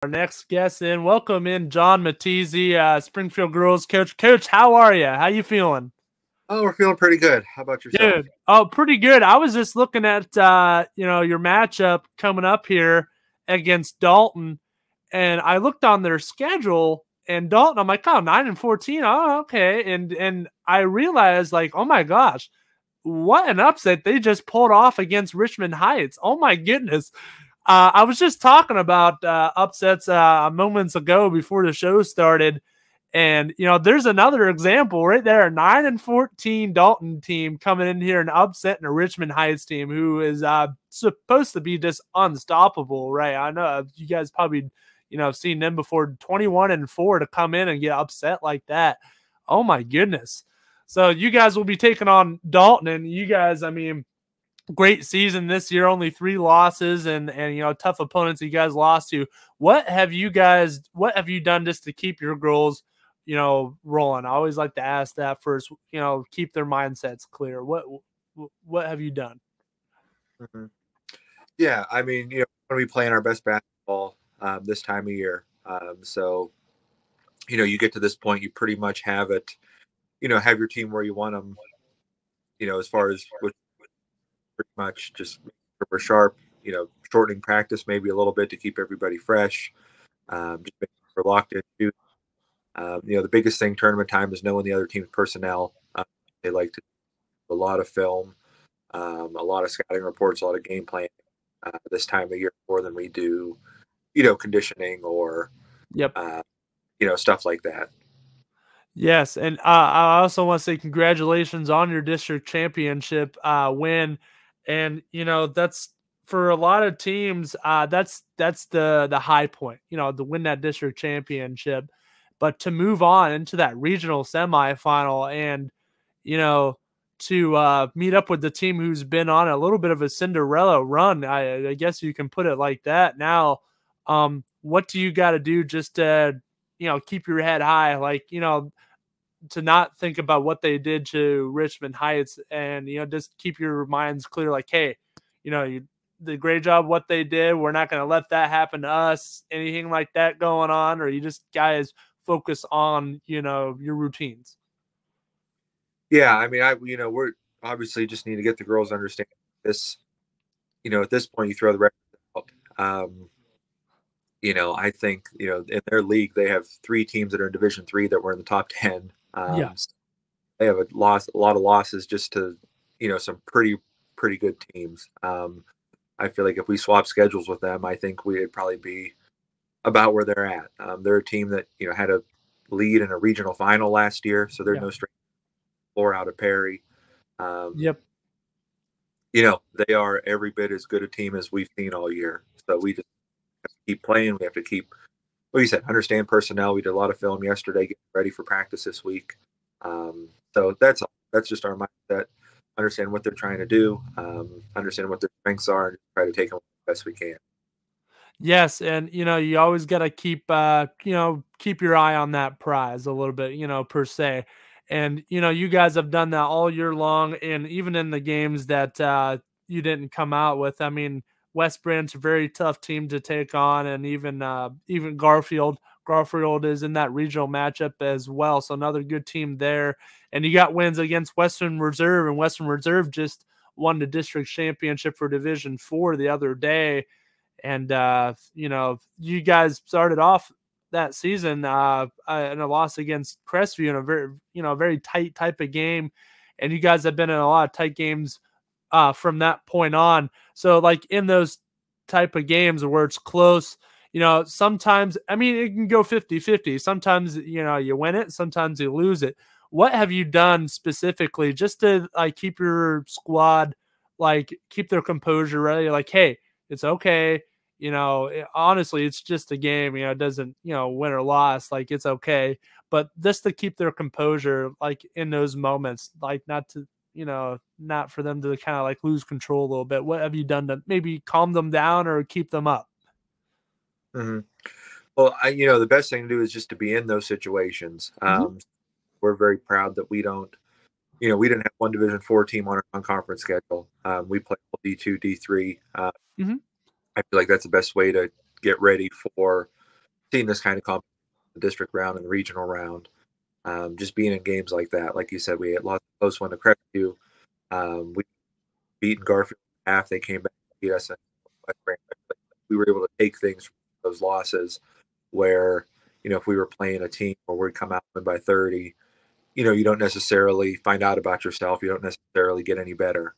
our next guest in. Welcome in John Matisi, Springfield girls coach. Coach, how are you? How you feeling? Oh, we're feeling pretty good. How about yourself? Good. Oh, pretty good. I was just looking at your matchup coming up here against Dalton, and I looked on their schedule and Dalton, I'm like, oh, 9-14. Oh, okay. And I realized, like, oh my gosh, what an upset they just pulled off against Richmond Heights. Oh my goodness. I was just talking about upsets moments ago before the show started. And, there's another example right there. A 9-14 Dalton team coming in here and upsetting a Richmond Heights team who is supposed to be just unstoppable, right? I know you guys probably, seen them before. 21-4 to come in and get upset like that. Oh, my goodness. So you guys will be taking on Dalton, and you guys, I mean, great season this year, only 3 losses and tough opponents you guys lost to. What have you done just to keep your girls rolling? I always like to ask that first, keep their mindsets clear. What have you done? hmm Yeah, I mean, when we playing our best basketball this time of year. So, you get to this point, you pretty much have it, have your team where you want them, as far as with pretty much just super sharp, shortening practice maybe a little bit to keep everybody fresh, just make sure we're locked in. The biggest thing tournament time is knowing the other team's personnel. They like to do a lot of film, a lot of scouting reports, a lot of game planning this time of year more than we do, conditioning or, Yep. Stuff like that. Yes, and I also want to say congratulations on your district championship win, and that's for a lot of teams. That's the high point, to win that district championship, but to move on into that regional semifinal and to meet up with the team who's been on a little bit of a Cinderella run. I guess you can put it like that. Now, what do you got to do just to keep your head high, like to not think about what they did to Richmond Heights and just keep your minds clear, like, hey, you did a great job what they did. We're not going to let that happen to us. Anything like that going on, or you just guys focus on your routines? Yeah, I mean, we're obviously just need to get the girls to understand this. At this point, you throw the record out. I think in their league they have 3 teams that are in Division 3 that were in the top 10. Yeah. So they have a lot of losses just to some pretty good teams. I feel like if we swap schedules with them, I think we'd probably be about where they're at. They're a team that had a lead in a regional final last year, so they're Yeah. no stranger. 4 out of Perry. Um, Yep. they are every bit as good a team as we've seen all year. So we just have to keep playing. We have to keep, like you said, understand personnel. We did a lot of film yesterday, getting ready for practice this week. So that's just our mindset. Understand what they're trying to do. Understand what their strengths are, and try to take them the best we can. Yes, and you always got to keep your eye on that prize a little bit, per se. And you guys have done that all year long, and even in the games that you didn't come out with. I mean, West Brand's a very tough team to take on, and even Garfield. Garfield is in that regional matchup as well, so another good team there. And you got wins against Western Reserve, and Western Reserve just won the district championship for Division 4 the other day. And you guys started off that season in a loss against Crestview in a very tight type of game, and you guys have been in a lot of tight games from that point on. So, like, in those type of games where it's close, sometimes, I mean, it can go 50-50. Sometimes you win it, sometimes you lose it. What have you done specifically just to keep your squad, keep their composure, ready? Like, hey, it's okay. Honestly, it's just a game. It doesn't, win or loss. Like, it's okay. But just to keep their composure, like, in those moments, like, not to, not for them to kind of lose control a little bit. What have you done to maybe calm them down or keep them up? Mm-hmm. Well, the best thing to do is just to be in those situations. Mm-hmm. We're very proud that we don't. We didn't have one Division 4 team on our non-conference schedule. We play D2, D3. Mm-hmm. I feel like that's the best way to get ready for seeing this kind of competition, the district round and the regional round, just being in games like that. Like you said, we had lost a close one to Crestview. We beaten Garfield half. They came back and beat us in West Branch. We were able to take things from those losses where, if we were playing a team where we'd come out by 30, you don't necessarily find out about yourself. You don't necessarily get any better.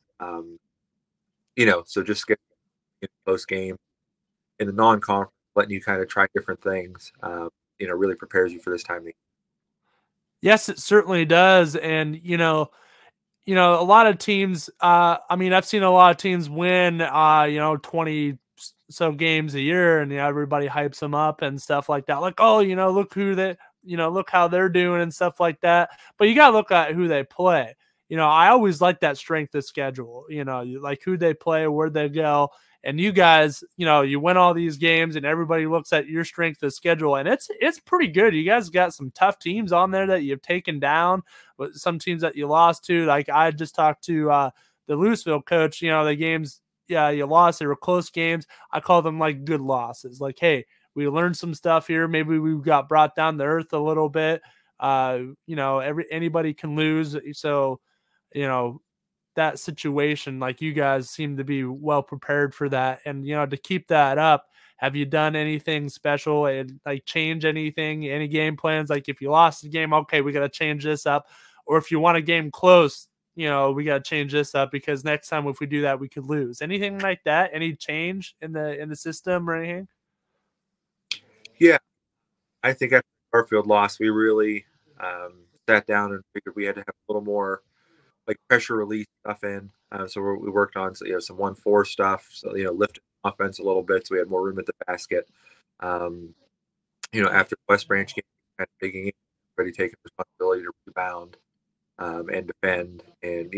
So just get in a close game in the non-conference, letting you kind of try different things, really prepares you for this time of year. Yes, it certainly does. And, a lot of teams, I mean, I've seen a lot of teams win, 20 so games a year, and everybody hypes them up and stuff like that. Like, oh, look who they, look how they're doing and stuff like that. But you got to look at who they play. I always like that strength of schedule, like who they play, where they go. And you guys, you win all these games and everybody looks at your strength of schedule, and it's pretty good. You guys got some tough teams on there that you've taken down, but some teams that you lost to. Like I just talked to the Louisville coach, the games, yeah, you lost, they were close games. I call them like good losses. Like, hey, we learned some stuff here. Maybe we got brought down to earth a little bit. Anybody can lose. So, you know, that situation, like you guys seem to be well prepared for that. And, to keep that up, have you done anything special and like change anything, any game plans? Like if you lost the game, okay, we got to change this up. Or if you want a game close, we got to change this up because next time if we do that, we could lose. Anything like that? Any change in the system or anything? Yeah, I think after Garfield lost, we really sat down and figured we had to have a little more like pressure release stuff in. So we worked on some 1-4 stuff. So lifted offense a little bit, so we had more room at the basket. Um, after West Branch game, kind of digging in, everybody taking responsibility to rebound and defend, and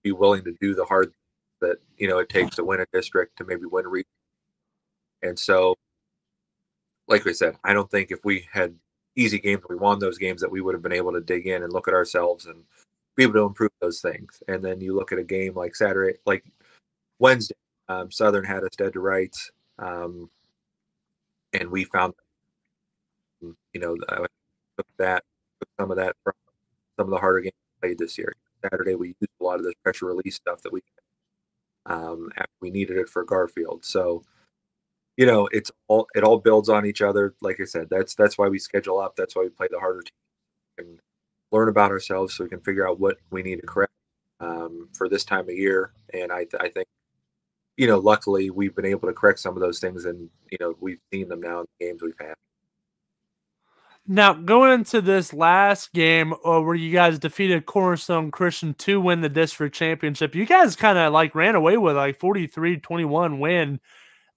be willing to do the hard things that it takes to win a district, to maybe win a region. And so, like we said, I don't think if we had easy games, we won those games, that we would have been able to dig in and look at ourselves and be able to improve those things. And then you look at a game like Saturday, like Wednesday, Southern had us dead to rights, and we found, took some of that from some of the harder games we played this year. Saturday, we used a lot of this pressure release stuff that we after we needed it for Garfield. So it all builds on each other. Like I said, that's why we schedule up. That's why we play the harder teams and learn about ourselves so we can figure out what we need to correct for this time of year. And I think luckily we've been able to correct some of those things, and we've seen them now in the games we've had. Now, going into this last game where you guys defeated Cornerstone Christian to win the district championship, you guys kind of like ran away with like 43-21 win.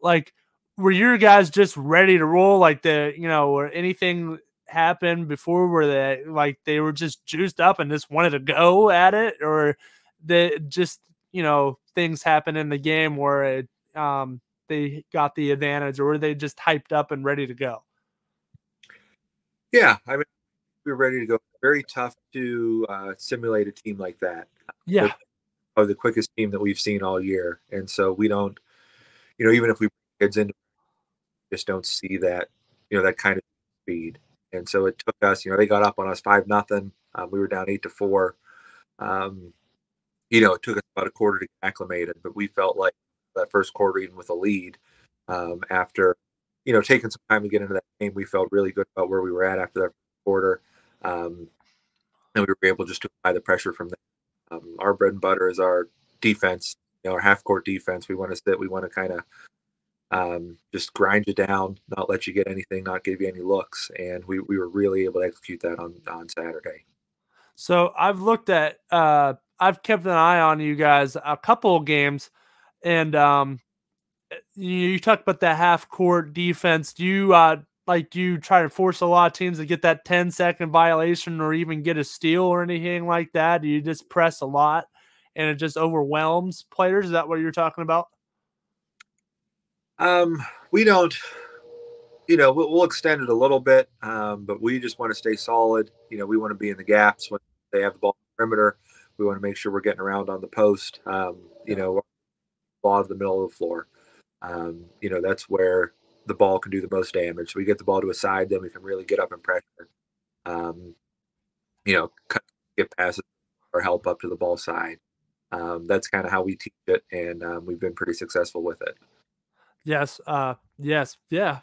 Like, were your guys just ready to roll? Like or anything happened before where they were just juiced up and just wanted to go at it, or just things happen in the game where they got the advantage, or were they just hyped up and ready to go? Yeah, I mean, we were ready to go. Very tough to simulate a team like that. They're Yeah. probably the quickest team that we've seen all year, and so we don't, even if we bring kids in, just don't see that, that kind of speed. And so it took us, they got up on us 5-0. We were down 8-4. It took us about a quarter to get acclimated, but we felt like that first quarter, even with a lead, after, taking some time to get into that game, we felt really good about where we were at after that quarter. And we were able just to apply the pressure from there. Our bread and butter is our defense, our half court defense. We want to sit, we want to kind of just grind you down, not let you get anything, not give you any looks. And we were really able to execute that on Saturday. So I've kept an eye on you guys a couple of games, and you talked about that half court defense. Do you try to force a lot of teams to get that 10-second violation or even get a steal or anything like that? Do you just press a lot and it just overwhelms players? Is that what you're talking about? We don't, we'll extend it a little bit, but we just want to stay solid. We want to be in the gaps when they have the ball in the perimeter. We want to make sure we're getting around on the post. Yeah. Ball of the middle of the floor. That's where the ball can do the most damage. So we get the ball to a side, then we can really get up and pressure. Um, get passes or help up to the ball side. That's kind of how we teach it, and we've been pretty successful with it. Yes, yes, yeah.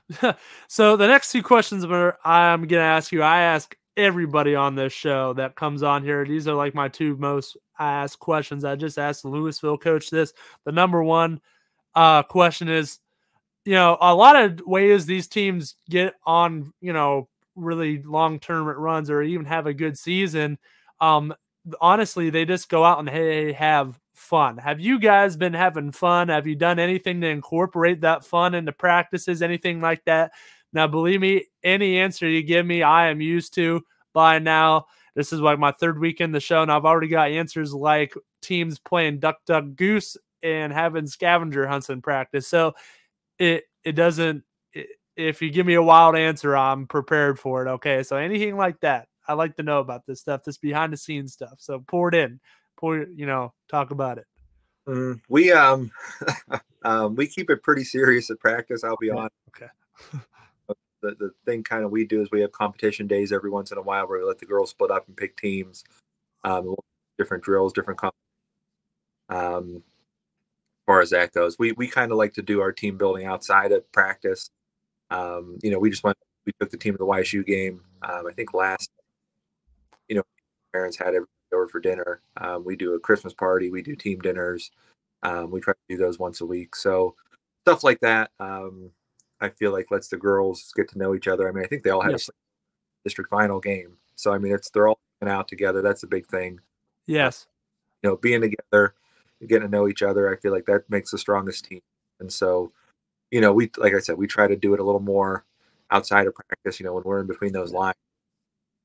So the next two questions I'm gonna ask you, I ask everybody on this show that comes on here. These are like my two most asked questions. I just asked the Louisville coach this. The number one question is, a lot of ways these teams get on, really long-term runs or even have a good season. Um, Honestly, they just go out and hey, have fun. Have you guys been having fun? Have you done anything to incorporate that fun into practices, anything like that? Now, believe me, any answer you give me, I am used to by now. This is like my third week in the show, and I've already got answers like teams playing duck, duck, goose and having scavenger hunts in practice. So it doesn't if you give me a wild answer, I'm prepared for it, okay? So anything like that, I like to know about this stuff, this behind the scenes stuff. So pour it in. Talk about it. We we keep it pretty serious at practice. I'll be Okay. honest. Okay. The thing kind of we do is we have competition days every once in a while where we let the girls split up and pick teams, different drills, as far as that goes. We kind of like to do our team building outside of practice. We took the team to the YSU game. I think last, you know, parents had everybody over for dinner. We do a Christmas party. We do team dinners. We try to do those once a week. So stuff like that. I feel like lets the girls get to know each other. I mean, I think they all had Yeah. a district final game. So I mean, they're all out together. That's a big thing. Uh, Yes. Being together, getting to know each other. I feel like that makes the strongest team. And so, we like I said, we try to do it a little more outside of practice. When we're in between those lines,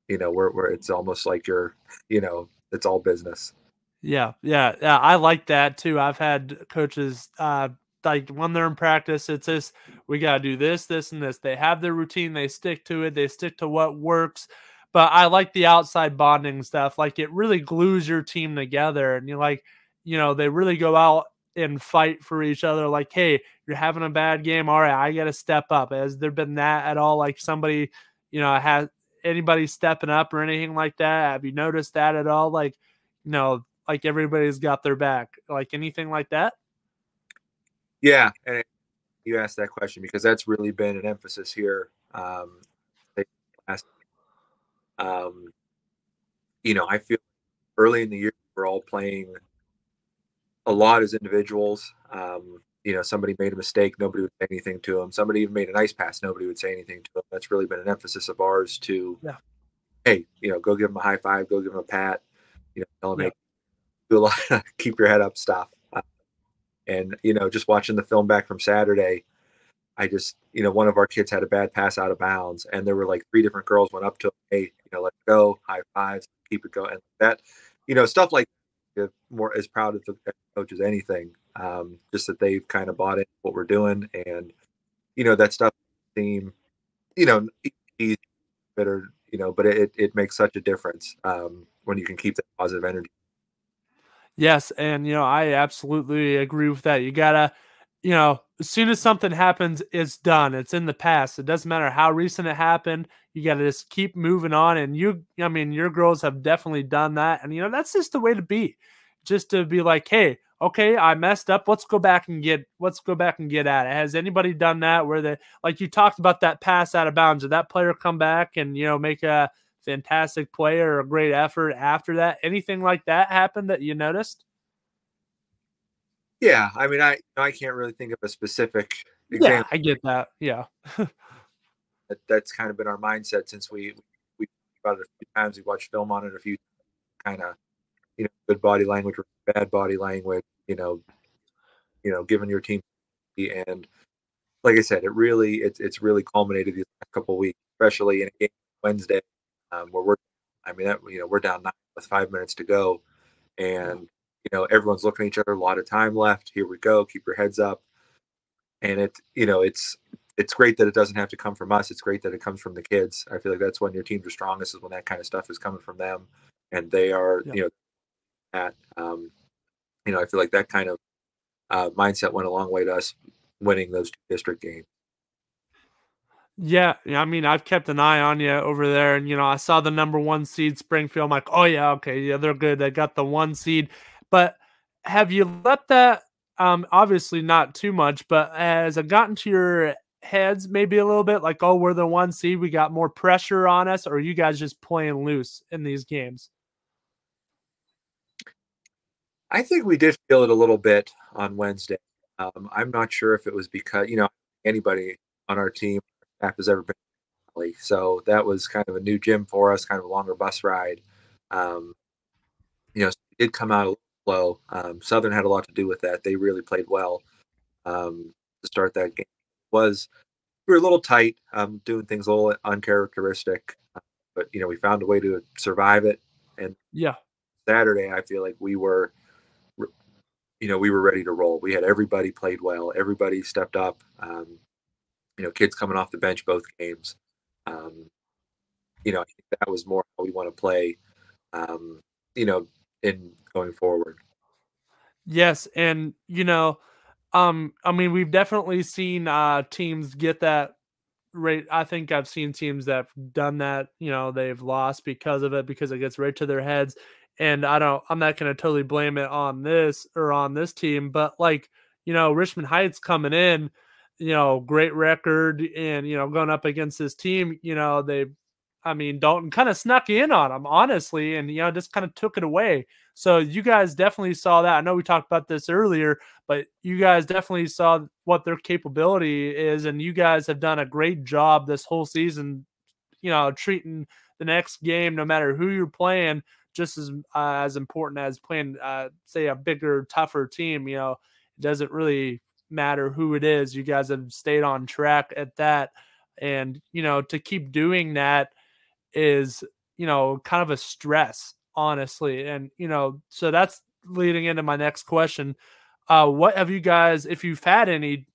where it's almost like it's all business. Yeah, yeah, yeah. I like that too. I've had coaches like when they're in practice, it's just we gotta do this, this, and this. They have their routine, they stick to it, they stick to what works. But I like the outside bonding stuff. Like it really glues your team together, and they really go out and fight for each other. Like, hey, you're having a bad game. All right, I gotta step up. Has there been that at all? Like somebody, has anybody stepping up or anything like that? Have you noticed that at all? Like everybody's got their back, like anything like that? Yeah, and you asked that question because that's really been an emphasis here. Last, um, I feel early in the year we're all playing a lot as individuals. Somebody made a mistake, nobody would say anything to them. Somebody even made a nice pass, nobody would say anything to them. That's really been an emphasis of ours to, Yeah, hey, go give them a high five, go give them a pat, tell them, yeah, hey, do a lot, keep your head up, stuff. And just watching the film back from Saturday, I just, one of our kids had a bad pass out of bounds, and there were like three different girls went up to him, hey, let's go, high fives, keep it going, and that, stuff like that, more as proud of the coach as anything. Just that they've kind of bought in what we're doing, and that stuff seem, easy, better, but it makes such a difference when you can keep that positive energy. yes, and I absolutely agree with that. You gotta, as soon as something happens, it's done. It's in the past. It doesn't matter how recent it happened. You gotta just keep moving on. And I mean, your girls have definitely done that. And that's just the way to be. Just to be like, hey, okay, I messed up. Let's go back and get at it. Has anybody done that where they like you talked about that pass out of bounds? Did that player come back and make a fantastic play or a great effort after that? Anything like that happen that you noticed? Yeah, I mean, I can't really think of a specific Yeah, example. I get that. Yeah. That's kind of been our mindset since we about it a few times. We watched film on it a few, kind of good body language or bad body language. Giving your team, and like I said, it's really culminated these last couple of weeks, especially in a game Wednesday, where I mean that we're down 9 with 5 minutes to go, Yeah. and everyone's looking at each other. A lot of time left. Here we go. Keep your heads up. And it's great that it doesn't have to come from us. It's great that it comes from the kids. I feel like that's when your teams are strongest, is when that kind of stuff is coming from them, and they are Yeah. at I feel like that kind of mindset went a long way to us winning those two district games. Yeah, yeah, I mean, I've kept an eye on you over there, and I saw the number one seed Springfield. I'm like, oh yeah, okay, yeah, they're good. They got the one seed, but have you let that? Obviously not too much, but has it gotten to your heads maybe a little bit? Like, oh, we're the one seed, we got more pressure on us, or are you guys just playing loose in these games? I think we did feel it a little bit on Wednesday. I'm not sure if it was because anybody on our team staff has ever been to Raleigh, so that was kind of a new gym for us, kind of a longer bus ride. Um, so we did come out a little slow. Southern had a lot to do with that. They really played well to start that game. Was We were a little tight, doing things a little uncharacteristic, but we found a way to survive it. And Yeah. Saturday, I feel like we were ready to roll. We had everybody played well. Everybody stepped up. Kids coming off the bench both games. Um, I think that was more how we want to play. Um, you know, in going forward. Yes, and I mean, we've definitely seen teams get that. Right, I think I've seen teams that've done that, they've lost because of it, because it gets right to their heads, and I'm not gonna totally blame it on this team, but, like, Richmond Heights coming in, great record and, going up against this team, I mean, Dalton kinda snuck in on them, honestly, and, just kinda took it away. So you guys definitely saw that. I know we talked about this earlier, but you guys definitely saw what their capability is, and you guys have done a great job this whole season, treating the next game, no matter who you're playing, just as important as playing, say, a bigger, tougher team. It doesn't really matter who it is. You guys have stayed on track at that, and to keep doing that is, kind of a stress, honestly. And, so that's leading into my next question. What have you guys, if you've had any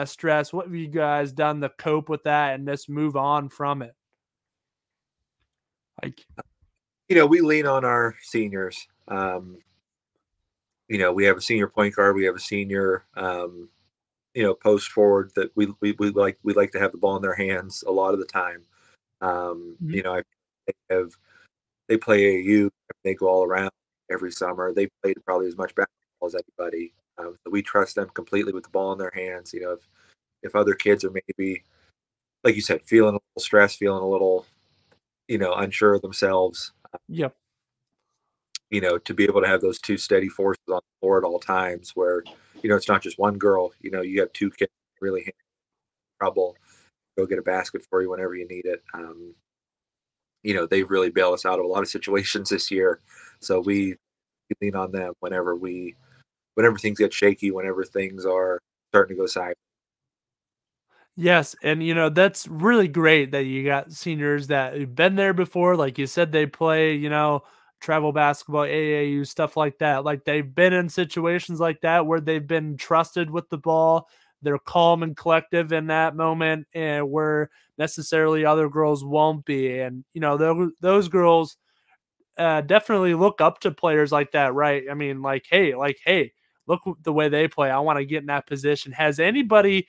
stress, what have you guys done to cope with that and just move on from it? Like, We lean on our seniors. We have a senior point guard. We have a senior, post forward that we like to have the ball in their hands a lot of the time. mhm, They have they play AAU. They go all around every summer. They played probably as much basketball as anybody. So we trust them completely with the ball in their hands. If other kids are maybe, like you said, feeling a little stressed, feeling a little, unsure of themselves, yep, to be able to have those two steady forces on the floor at all times, where it's not just one girl. You have two kids really in trouble. Go get a basket for you whenever you need it. They've really bailed us out of a lot of situations this year. So we lean on them whenever things get shaky, whenever things are starting to go side. yes, and that's really great that you got seniors that have been there before. Like you said, they play, travel basketball, AAU, stuff like that. Like they've been in situations like that where they've been trusted with the ball. They're calm and collective in that moment, and where necessarily other girls won't be. And those girls definitely look up to players like that, right? I mean, like, hey, look the way they play. I want to get in that position. Has anybody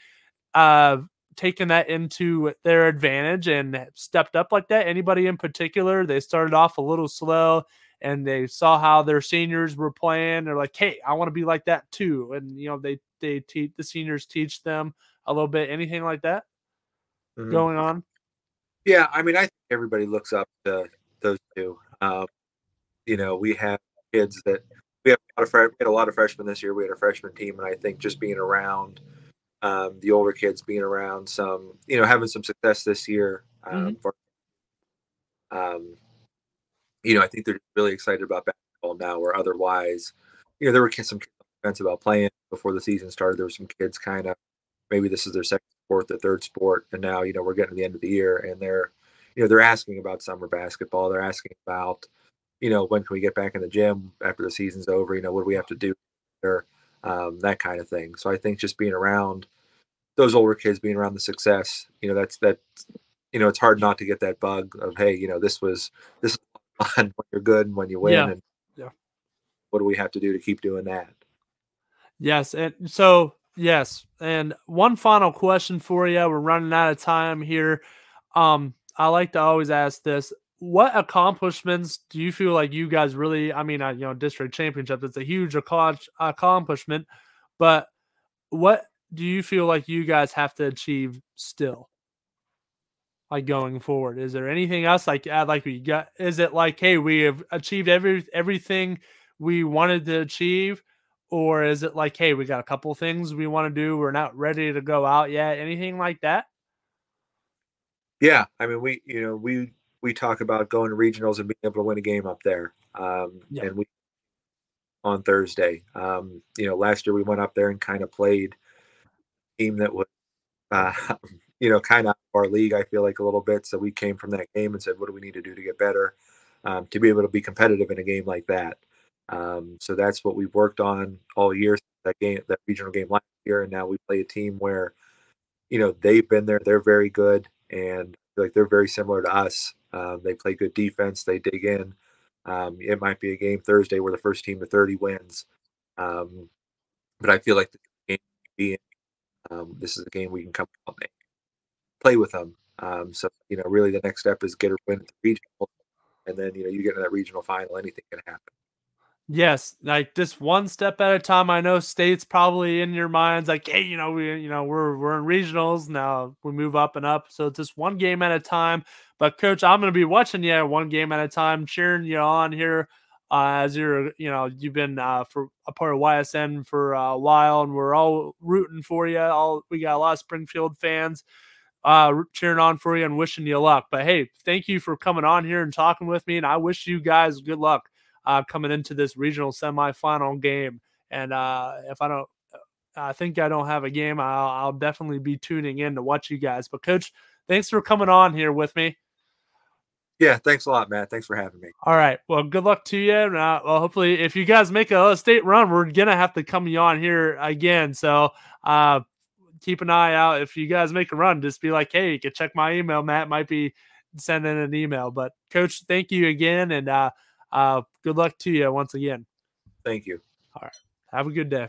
uh, taken that into their advantage and stepped up like that? Anybody in particular? They started off a little slow and they saw how their seniors were playing. They're like, "Hey, I want to be like that too." And they teach the seniors teach them a little bit. Anything like that Mhm. going on? Yeah, I mean, I think everybody looks up to those two. We have kids that we had a lot of freshmen this year. We had a freshman team, and I think just being around the older kids, being around some, having some success this year. Hmm. Um, I think they're really excited about basketball now, where otherwise, there were some kids on the fence about playing before the season started. There were some kids kind of maybe this is their second sport, their third sport, and now we're getting to the end of the year, and they're asking about summer basketball. They're asking about when can we get back in the gym after the season's over? What do we have to do? Or that kind of thing. So I think just being around those older kids, being around the success, it's hard not to get that bug of, hey, this is fun when you're good and when you win, Yeah. and Yeah. what do we have to do to keep doing that? Yes, and so Yes, and one final question for you. We're running out of time here. I like to always ask this: what accomplishments do you feel like you guys really? I mean, district championship. It's a huge accomplishment, but what do you feel like you guys have to achieve still, like going forward? Is there anything else like we got? Is it like, hey, we have achieved everything we wanted to achieve? Or is it like, hey, we got a couple things we want to do. We're not ready to go out yet. Anything like that? Yeah, I mean, we talk about going to regionals and being able to win a game up there, Yep. and we on Thursday. Last year we went up there and kind of played a team that was, uh, kind of out of our league. I feel like a little bit. So we came from that game and said, what do we need to do to get better, to be able to be competitive in a game like that. So that's what we've worked on all year. That game, that regional game last year, and now we play a team where they've been there. They're very good, and like they're very similar to us. They play good defense. They dig in. It might be a game Thursday where the first team to 30 wins, um, but I feel like the game we be in, this is a game we can come out and play with them. So really the next step is get a win at the regional, and then you get in that regional final. Anything can happen. Yes, like just one step at a time. I know state's probably in your minds, like, hey, we're in regionals now. We move up and up, so it's just one game at a time. But coach, I'm gonna be watching you one game at a time, cheering you on here. As you've been for a part of YSN for a while, and we're all rooting for you. All we got a lot of Springfield fans cheering on for you and wishing you luck. But hey, thank you for coming on here and talking with me, and I wish you guys good luck coming into this regional semifinal game. And if I don't, I think I don't have a game, I'll definitely be tuning in to watch you guys. But coach, thanks for coming on here with me. Yeah, thanks a lot, Matt. Thanks for having me. All right. Well, good luck to you. And, well, hopefully, if you guys make a state run, we're gonna have to come you on here again. So uh, keep an eye out. If you guys make a run, just be like, hey, you can check my email. Matt might be sending an email. But coach, thank you again, and good luck to you once again. Thank you. All right. Have a good day.